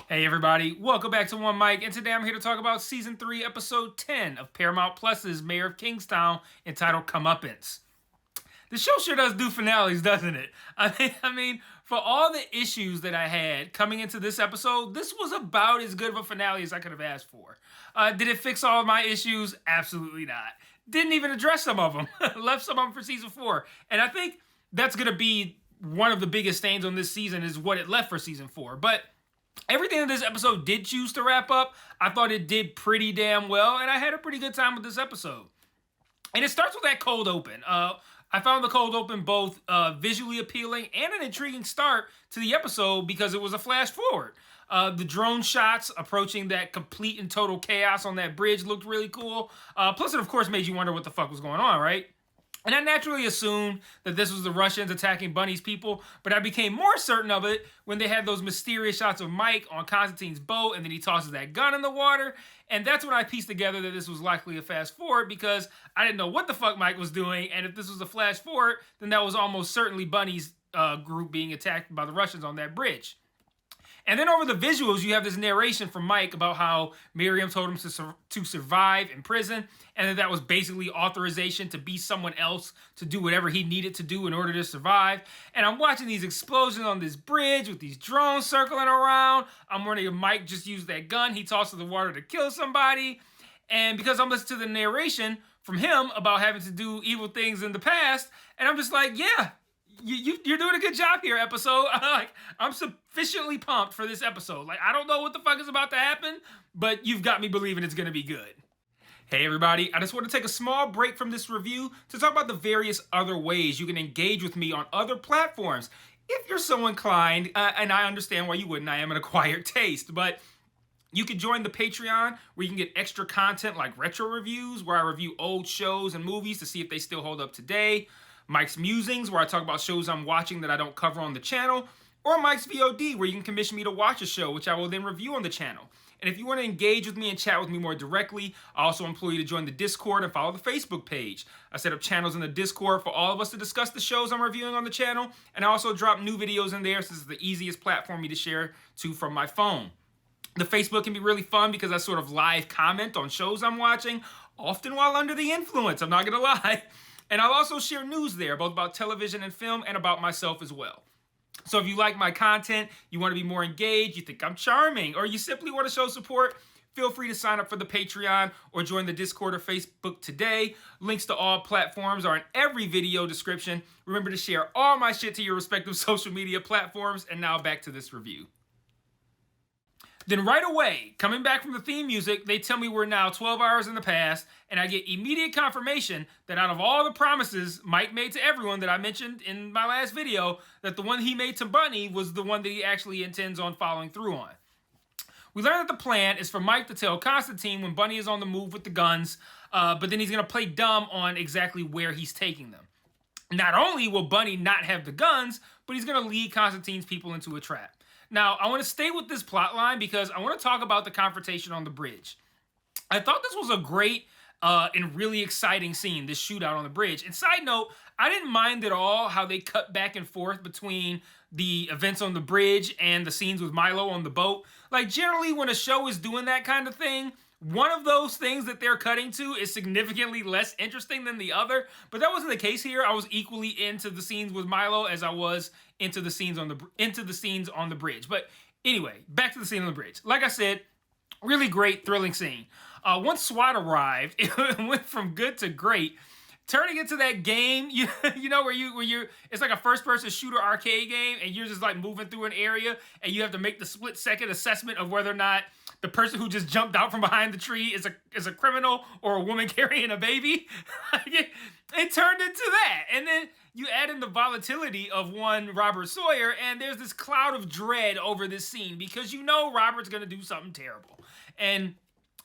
Hey everybody, welcome back to One Mic, and today I'm here to talk about Season 3, Episode 10 of Paramount Plus's Mayor of Kingstown, entitled Comeuppance. The show sure does do finales, doesn't it? I mean, for all the issues that I had coming into this episode, this was about as good of a finale as I could have asked for. Did it fix all of my issues? Absolutely not. Didn't even address some of them. Left some of them for Season 4. And I think that's going to be one of the biggest stains on this season is what it left for Season 4. But everything that this episode did choose to wrap up, I thought it did pretty damn well, and I had a pretty good time with this episode. And it starts with that cold open. I found the cold open both visually appealing and an intriguing start to the episode because it was a flash forward. The drone shots approaching that complete and total chaos on that bridge looked really cool. Plus, it of course made you wonder what the fuck was going on, right? And I naturally assumed that this was the Russians attacking Bunny's people, but I became more certain of it when they had those mysterious shots of Mike on Constantine's boat, and then he tosses that gun in the water, and that's when I pieced together that this was likely a fast forward because I didn't know what the fuck Mike was doing, and if this was a flash forward, then that was almost certainly Bunny's group being attacked by the Russians on that bridge. And then over the visuals, you have this narration from Mike about how Miriam told him to survive in prison, and that was basically authorization to be someone else, to do whatever he needed to do in order to survive. And I'm watching these explosions on this bridge with these drones circling around. I'm wondering if Mike just used that gun he tossed in the water to kill somebody. And because I'm listening to the narration from him about having to do evil things in the past, and I'm just like, yeah, you're doing a good job here, episode. I'm sufficiently pumped for this episode. I don't know what the fuck is about to happen, but you've got me believing it's going to be good. Hey everybody, I just want to take a small break from this review to talk about the various other ways you can engage with me on other platforms. If you're so inclined, and I understand why you wouldn't, I am an acquired taste, but you can join the Patreon where you can get extra content like retro reviews, where I review old shows and movies to see if they still hold up today. Mike's Musings, where I talk about shows I'm watching that I don't cover on the channel, or Mike's VOD, where you can commission me to watch a show, which I will then review on the channel. And if you want to engage with me and chat with me more directly, I also implore you to join the Discord and follow the Facebook page. I set up channels in the Discord for all of us to discuss the shows I'm reviewing on the channel, and I also drop new videos in there since it's the easiest platform for me to share to from my phone. The Facebook can be really fun because I sort of live comment on shows I'm watching, often while under the influence, I'm not going to lie. And I'll also share news there, both about television and film and about myself as well. So if you like my content, you want to be more engaged, you think I'm charming, or you simply want to show support, feel free to sign up for the Patreon or join the Discord or Facebook today. Links to all platforms are in every video description. Remember to share all my shit to your respective social media platforms. And now back to this review. Then right away, coming back from the theme music, they tell me we're now 12 hours in the past, and I get immediate confirmation that out of all the promises Mike made to everyone that I mentioned in my last video, that the one he made to Bunny was the one that he actually intends on following through on. We learn that the plan is for Mike to tell Constantine when Bunny is on the move with the guns, but then he's going to play dumb on exactly where he's taking them. Not only will Bunny not have the guns, but he's going to lead Constantine's people into a trap. Now, I want to stay with this plot line because I want to talk about the confrontation on the bridge. I thought this was a great and really exciting scene, this shootout on the bridge. And side note, I didn't mind at all how they cut back and forth between the events on the bridge and the scenes with Milo on the boat. Generally, when a show is doing that kind of thing, one of those things that they're cutting to is significantly less interesting than the other, but that wasn't the case here. I was equally into the scenes with Milo as I was into the scenes on the bridge. But anyway, back to the scene on the bridge. Like I said, really great, thrilling scene. Once SWAT arrived, it went from good to great. Turning into that game, you know, where you're it's like a first-person shooter arcade game, and you're just moving through an area, and you have to make the split-second assessment of whether or not the person who just jumped out from behind the tree is a criminal or a woman carrying a baby. It turned into that, and then you add in the volatility of one Robert Sawyer, and there's this cloud of dread over this scene because you know Robert's gonna do something terrible, and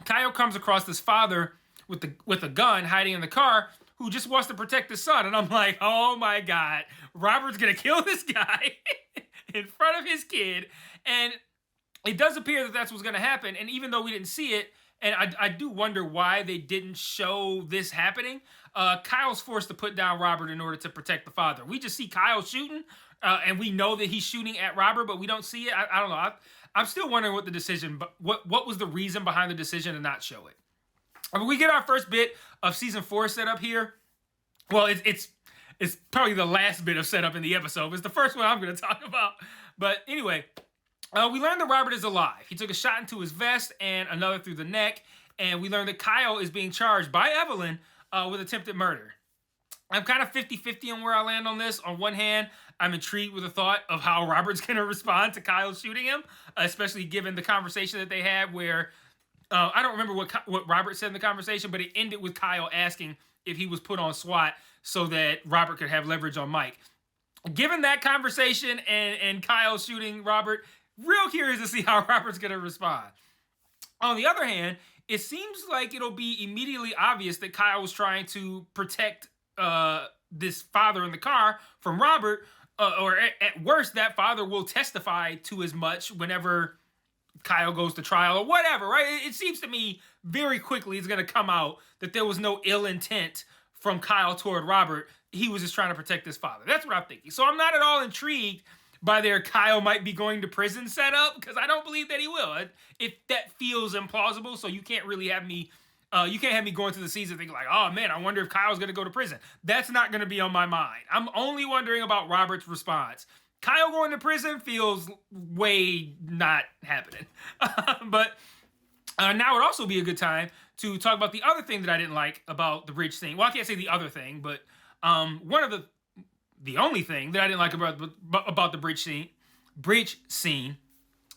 Kyle comes across this father with a gun hiding in the car, who just wants to protect his son. And I'm like, oh my God, Robert's gonna kill this guy in front of his kid. And it does appear that that's what's gonna happen. And even though we didn't see it, and I do wonder why they didn't show this happening, Kyle's forced to put down Robert in order to protect the father. We just see Kyle shooting, and we know that he's shooting at Robert, but we don't see it. I don't know. I'm still wondering what the decision, what was the reason behind the decision to not show it. I mean, we get our first bit of season 4 set up here. Well, it's probably the last bit of setup in the episode. It's the first one I'm going to talk about. But anyway, we learned that Robert is alive. He took a shot into his vest and another through the neck. And we learned that Kyle is being charged by Evelyn with attempted murder. I'm kind of 50-50 on where I land on this. On one hand, I'm intrigued with the thought of how Robert's going to respond to Kyle shooting him, especially given the conversation that they had where, I don't remember what Robert said in the conversation, but it ended with Kyle asking if he was put on SWAT so that Robert could have leverage on Mike. Given that conversation and Kyle shooting Robert, real curious to see how Robert's going to respond. On the other hand, it seems like it'll be immediately obvious that Kyle was trying to protect this father in the car from Robert, or at worst, that father will testify to as much whenever Kyle goes to trial or whatever, right? It seems to me very quickly it's going to come out that there was no ill intent from Kyle toward Robert. He was just trying to protect his father. That's what I'm thinking. So I'm not at all intrigued by their Kyle might be going to prison setup, because I don't believe that he will. If that feels implausible, so you can't really have me you can't have me going through the season thinking like, oh man, I wonder if Kyle's going to go to prison. That's not going to be on my mind. I'm only wondering about Robert's response. Kyle going to prison feels way not happening. But now would also be a good time to talk about the other thing that I didn't like about the bridge scene. Well, I can't say the other thing, but one of the only thing that I didn't like about the bridge scene,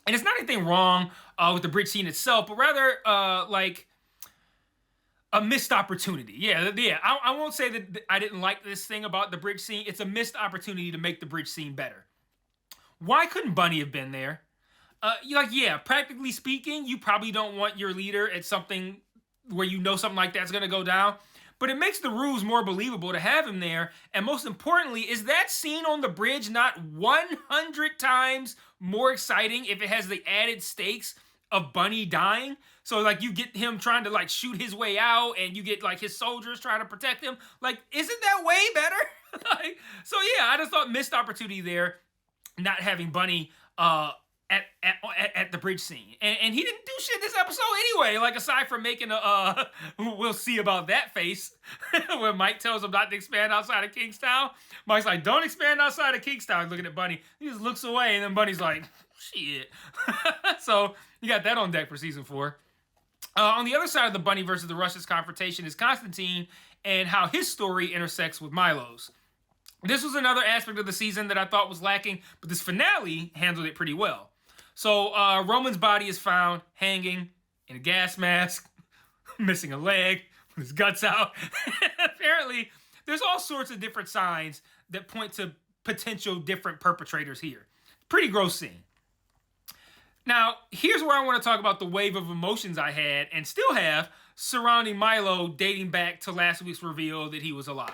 and it's not anything wrong with the bridge scene itself, but rather like a missed opportunity. Yeah. I won't say that I didn't like this thing about the bridge scene. It's a missed opportunity to make the bridge scene better. Why couldn't Bunny have been there? Practically speaking, you probably don't want your leader at something where you know something like that's going to go down. But it makes the rules more believable to have him there. And most importantly, is that scene on the bridge not 100 times more exciting if it has the added stakes of Bunny dying? So, like, you get him trying to, like, shoot his way out, and you get, like, his soldiers trying to protect him. Like, isn't that way better? I just thought missed opportunity there, not having Bunny at the bridge scene. And he didn't do shit this episode anyway, like, aside from making we'll see about that face, when Mike tells him not to expand outside of Kingstown. Mike's like, don't expand outside of Kingstown, looking at Bunny. He just looks away, and then Bunny's like, shit. So, you got that on deck for season 4. On the other side of the Bunny versus the Russians confrontation is Constantine and how his story intersects with Milo's. This was another aspect of the season that I thought was lacking, but this finale handled it pretty well. So Roman's body is found hanging in a gas mask, missing a leg, with his guts out. Apparently, there's all sorts of different signs that point to potential different perpetrators here. Pretty gross scene. Now, here's where I want to talk about the wave of emotions I had, and still have, surrounding Milo dating back to last week's reveal that he was alive.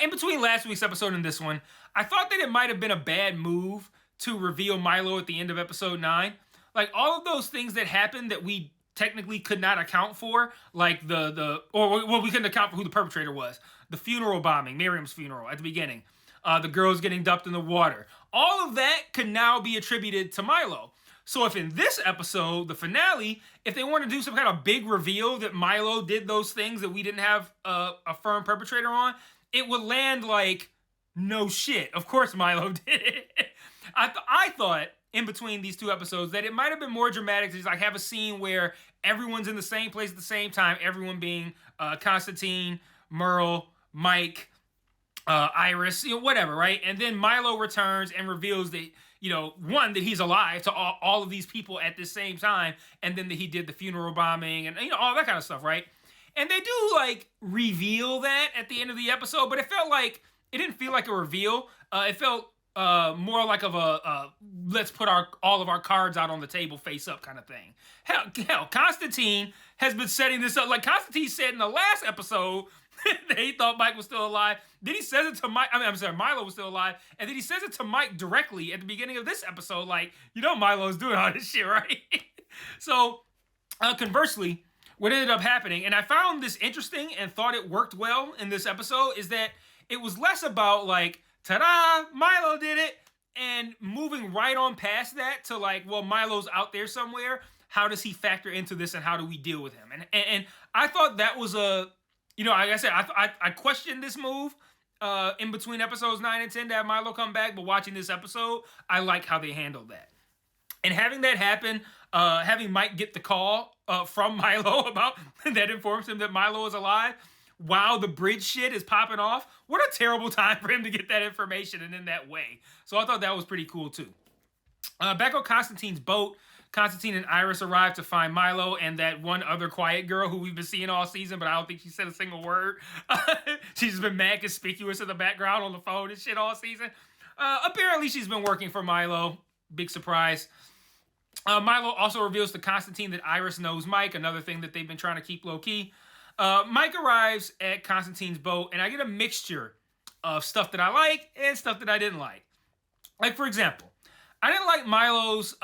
In between last week's episode and this one, I thought that it might have been a bad move to reveal Milo at the end of episode 9. Like, all of those things that happened that we technically could not account for, like we couldn't account for who the perpetrator was. The funeral bombing, Miriam's funeral at the beginning. The girls getting dumped in the water. All of that could now be attributed to Milo. So if in this episode, the finale, if they want to do some kind of big reveal that Milo did those things that we didn't have a firm perpetrator on, it would land like, no shit. Of course Milo did it. I thought, in between these two episodes, that it might have been more dramatic to just like have a scene where everyone's in the same place at the same time, everyone being Constantine, Merle, Mike, Iris, whatever, right? And then Milo returns and reveals that, one, that he's alive to all of these people at the same time, and then that he did the funeral bombing and, all that kind of stuff, right? And they do, like, reveal that at the end of the episode, but it didn't feel like a reveal. It felt more like of a let's put all of our cards out on the table face up kind of thing. Hell, Constantine has been setting this up. Like, Constantine said in the last episode that he thought Mike was still alive. Then he says it to Mike. Milo was still alive. And then he says it to Mike directly at the beginning of this episode. Like, Milo's doing all this shit, right? So, conversely, what ended up happening, and I found this interesting and thought it worked well in this episode, is that it was less about, like, ta-da, Milo did it, and moving right on past that to like, well, Milo's out there somewhere. How does he factor into this, and how do we deal with him? And I thought that was a, like I said, I questioned this move in between episodes 9 and 10 to have Milo come back, but watching this episode, I like how they handled that. And having that happen, having Mike get the call from Milo about that informs him that Milo is alive, while the bridge shit is popping off. What a terrible time for him to get that information and in that way. So I thought that was pretty cool too. Back on Constantine's boat, Constantine and Iris arrive to find Milo and that one other quiet girl who we've been seeing all season, but I don't think she said a single word. She's just been mad conspicuous in the background on the phone and shit all season. Apparently she's been working for Milo. Big surprise. Milo also reveals to Constantine that Iris knows Mike, another thing that they've been trying to keep low-key. Mike arrives at Constantine's boat, and I get a mixture of stuff that I like and stuff that I didn't like. Like, for example, I didn't like Milo's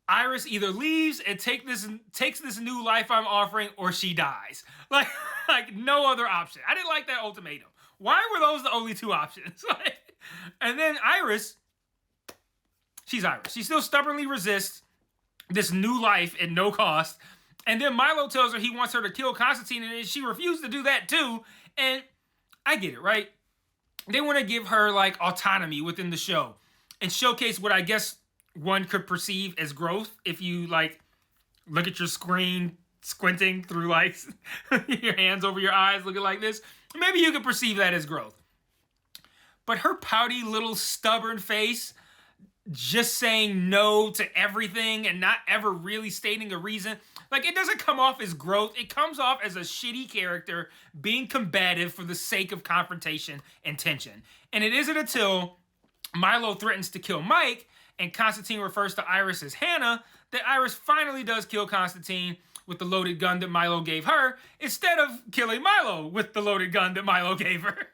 Iris either leaves and takes this new life I'm offering, or she dies. Like no other option. I didn't like that ultimatum. Why were those the only two options? And then Iris, she's Iris. She still stubbornly resists this new life at no cost. And then Milo tells her he wants her to kill Constantine, and she refused to do that too. And I get it, right? They want to give her like autonomy within the show and showcase what I guess one could perceive as growth if you like look at your screen squinting through like your hands over your eyes looking like this. Maybe you could perceive that as growth. But her pouty little stubborn face, just saying no to everything and not ever really stating a reason, like it doesn't come off as growth. It comes off as a shitty character being combative for the sake of confrontation and tension. And it isn't until Milo threatens to kill Mike and Constantine refers to Iris as Hannah that Iris finally does kill Constantine with the loaded gun that Milo gave her, instead of killing Milo with the loaded gun that Milo gave her.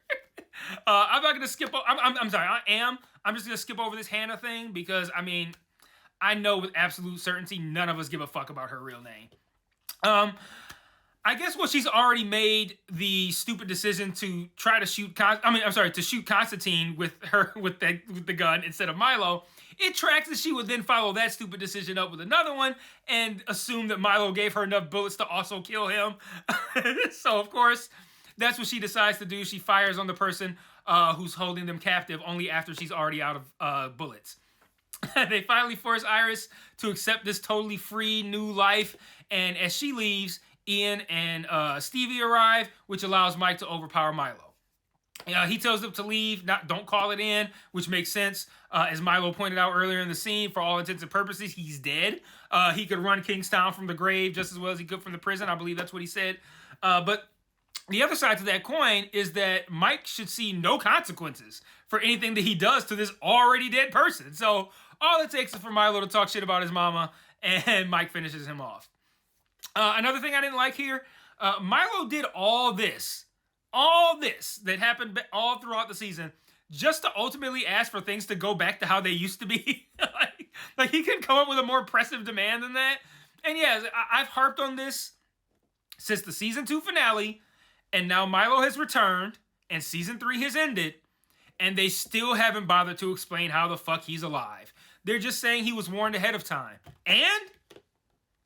I'm not going to skip... I'm sorry, I am. I'm just going to skip over this Hannah thing because, I mean, I know with absolute certainty none of us give a fuck about her real name. I guess she's already made the stupid decision to try to shoot to shoot Constantine with the gun instead of Milo. It tracks that she would then follow that stupid decision up with another one and assume that Milo gave her enough bullets to also kill him. So, of course, that's what she decides to do. She fires on the person who's holding them captive only after she's already out of bullets. They finally force Iris to accept this totally free new life. And as she leaves, Ian and Stevie arrive, which allows Mike to overpower Milo. He tells them to leave, don't call it in, which makes sense. As Milo pointed out earlier in the scene, for all intents and purposes, he's dead. He could run Kingstown from the grave just as well as he could from the prison. I believe that's what he said. But the other side to that coin is that Mike should see no consequences for anything that he does to this already dead person. So all it takes is for Milo to talk shit about his mama, and Mike finishes him off. Another thing I didn't like here, Milo did all this that happened all throughout the season just to ultimately ask for things to go back to how they used to be. like he couldn't come up with a more pressive demand than that. And yeah, I've harped on this since the season 2 finale, and now Milo has returned and season 3 has ended, and they still haven't bothered to explain how the fuck he's alive. They're just saying he was warned ahead of time. And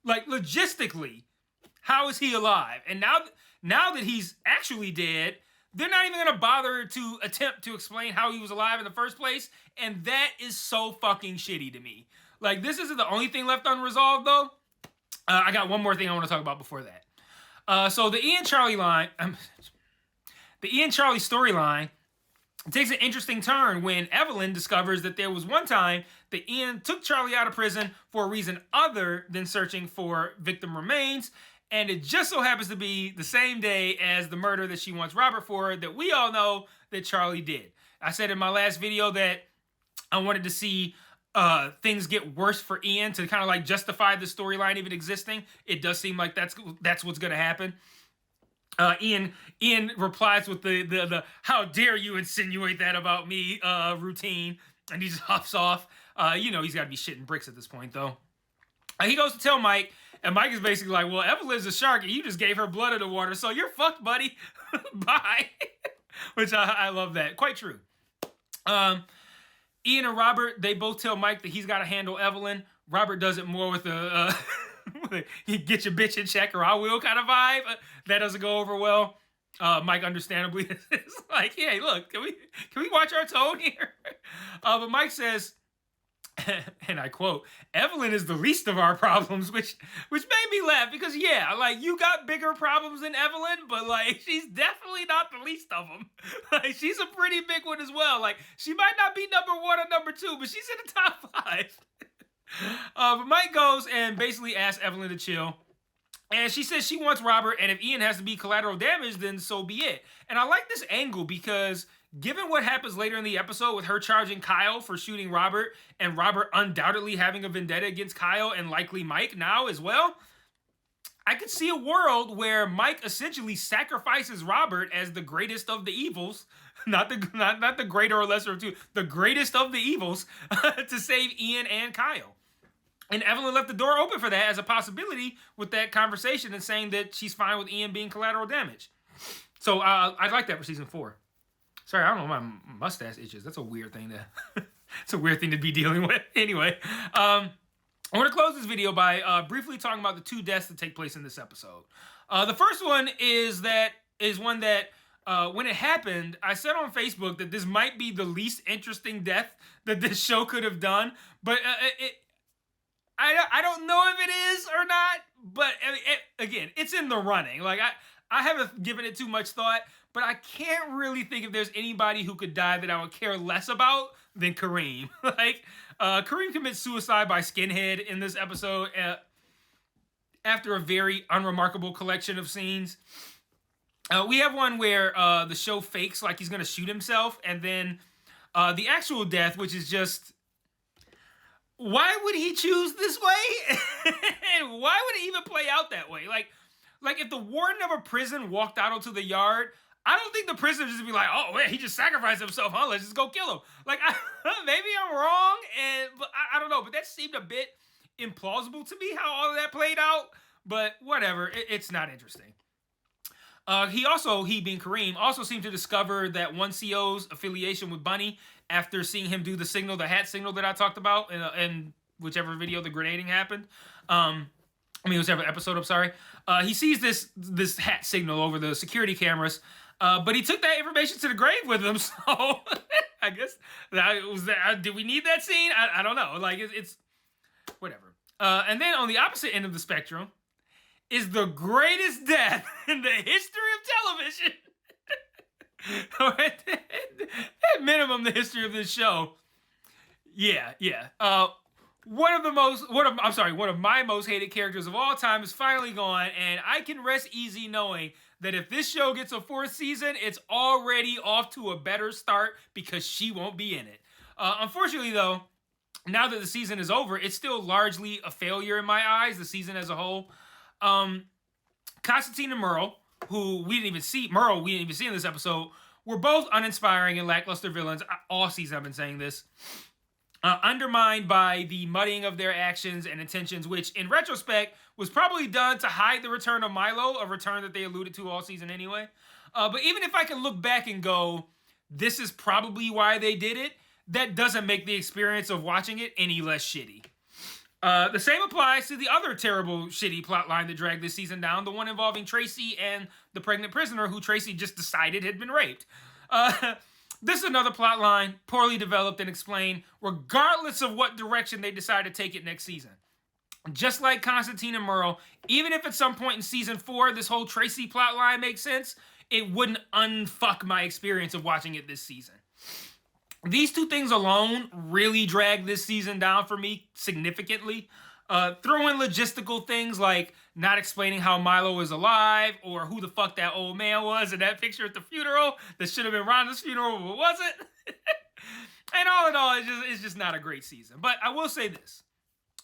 like logistically, how is he alive? And now that he's actually dead, they're not even gonna bother to attempt to explain how he was alive in the first place. And that is so fucking shitty to me. Like, this isn't the only thing left unresolved though. I got one more thing I want to talk about before that. So the Ian Charlie storyline takes an interesting turn when Evelyn discovers that there was one time that Ian took Charlie out of prison for a reason other than searching for victim remains, and it just so happens to be the same day as the murder that she wants Robert for, that we all know that Charlie did. I said in my last video that I wanted to see things get worse for Ian to kind of like justify the storyline even existing. It does seem like that's what's going to happen. Ian replies with the "how dare you insinuate that about me" routine, and he just hops off. He's got to be shitting bricks at this point though. He goes to tell Mike, and Mike is basically like, well, Evelyn's a shark and you just gave her blood in the water, so you're fucked, buddy. Bye. Which I love that. Quite true. Ian and Robert, they both tell Mike that he's got to handle Evelyn. Robert does it more with a get your bitch in check or I will kind of vibe. That doesn't go over well. Mike understandably is like, hey, look, can we watch our tone here? But Mike says, and I quote, Evelyn is the least of our problems, which made me laugh because, yeah, like, you got bigger problems than Evelyn, but, like, she's definitely not the least of them. Like, she's a pretty big one as well. Like, she might not be number 1 or number 2, but she's in the top 5. But Mike goes and basically asks Evelyn to chill. And she says she wants Robert, and if Ian has to be collateral damage, then so be it. And I like this angle because given what happens later in the episode with her charging Kyle for shooting Robert, and Robert undoubtedly having a vendetta against Kyle and likely Mike now as well, I could see a world where Mike essentially sacrifices Robert as the greatest of the evils, not the greater or lesser of two, the greatest of the evils, to save Ian and Kyle. And Evelyn left the door open for that as a possibility with that conversation and saying that she's fine with Ian being collateral damage. So I'd like that for season 4. Sorry, I don't know, my mustache itches. That's a weird thing to be dealing with. Anyway, I want to close this video by briefly talking about the 2 deaths that take place in this episode. The first one is one that when it happened, I said on Facebook that this might be the least interesting death that this show could have done, but I don't know if it is or not, but again, it's in the running. Like, I haven't given it too much thought, but I can't really think if there's anybody who could die that I would care less about than Kareem. Like, Kareem commits suicide by Skinhead in this episode after a very unremarkable collection of scenes. We have one where the show fakes like he's going to shoot himself, and then the actual death, which is just... Why would he choose this way? And why would it even play out that way? Like if the warden of a prison walked out onto the yard, I don't think the prisoners would just be like, oh, wait, he just sacrificed himself, huh? Let's just go kill him. Like, maybe I'm wrong, but I don't know. But that seemed a bit implausible to me, how all of that played out. But whatever, it's not interesting. He being Kareem, also seemed to discover that 1CO's affiliation with Bunny after seeing him do the hat signal that I talked about in whichever video the grenading happened. Whichever episode, I'm sorry. He sees this hat signal over the security cameras, but he took that information to the grave with him, so I guess did we need that scene? I don't know. Like, it's whatever. And then on the opposite end of the spectrum is the greatest death in the history of television. At minimum, the history of this show. Yeah. One of my most hated characters of all time is finally gone, and I can rest easy knowing that if this show gets a 4th season, it's already off to a better start because she won't be in it. Unfortunately, though, now that the season is over, it's still largely a failure in my eyes, the season as a whole. Constantine and Merle, who we didn't even see in this episode, were both uninspiring and lackluster villains. All season I've been saying this. Undermined by the muddying of their actions and intentions, which in retrospect was probably done to hide the return of Milo, a return that they alluded to all season anyway. But even if I can look back and go, this is probably why they did it, that doesn't make the experience of watching it any less shitty. The same applies to the other terrible, shitty plotline that dragged this season down, the one involving Tracy and the pregnant prisoner who Tracy just decided had been raped. This is another plotline, poorly developed and explained, regardless of what direction they decide to take it next season. Just like Constantine and Merle, even if at some point in season 4 this whole Tracy plotline makes sense, it wouldn't unfuck my experience of watching it this season. These 2 things alone really drag this season down for me significantly. Throw in logistical things like not explaining how Milo is alive or who the fuck that old man was in that picture at the funeral that should have been Rhonda's funeral but wasn't. And all in all, it's just not a great season. But I will say this.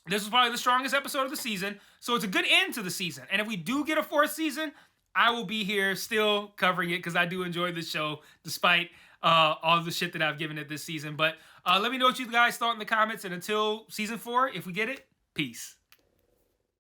This was probably the strongest episode of the season, so it's a good end to the season. And if we do get a 4th season, I will be here still covering it because I do enjoy this show despite all the shit that I've given it this season. But let me know what you guys thought in the comments. And until season 4, if we get it, peace.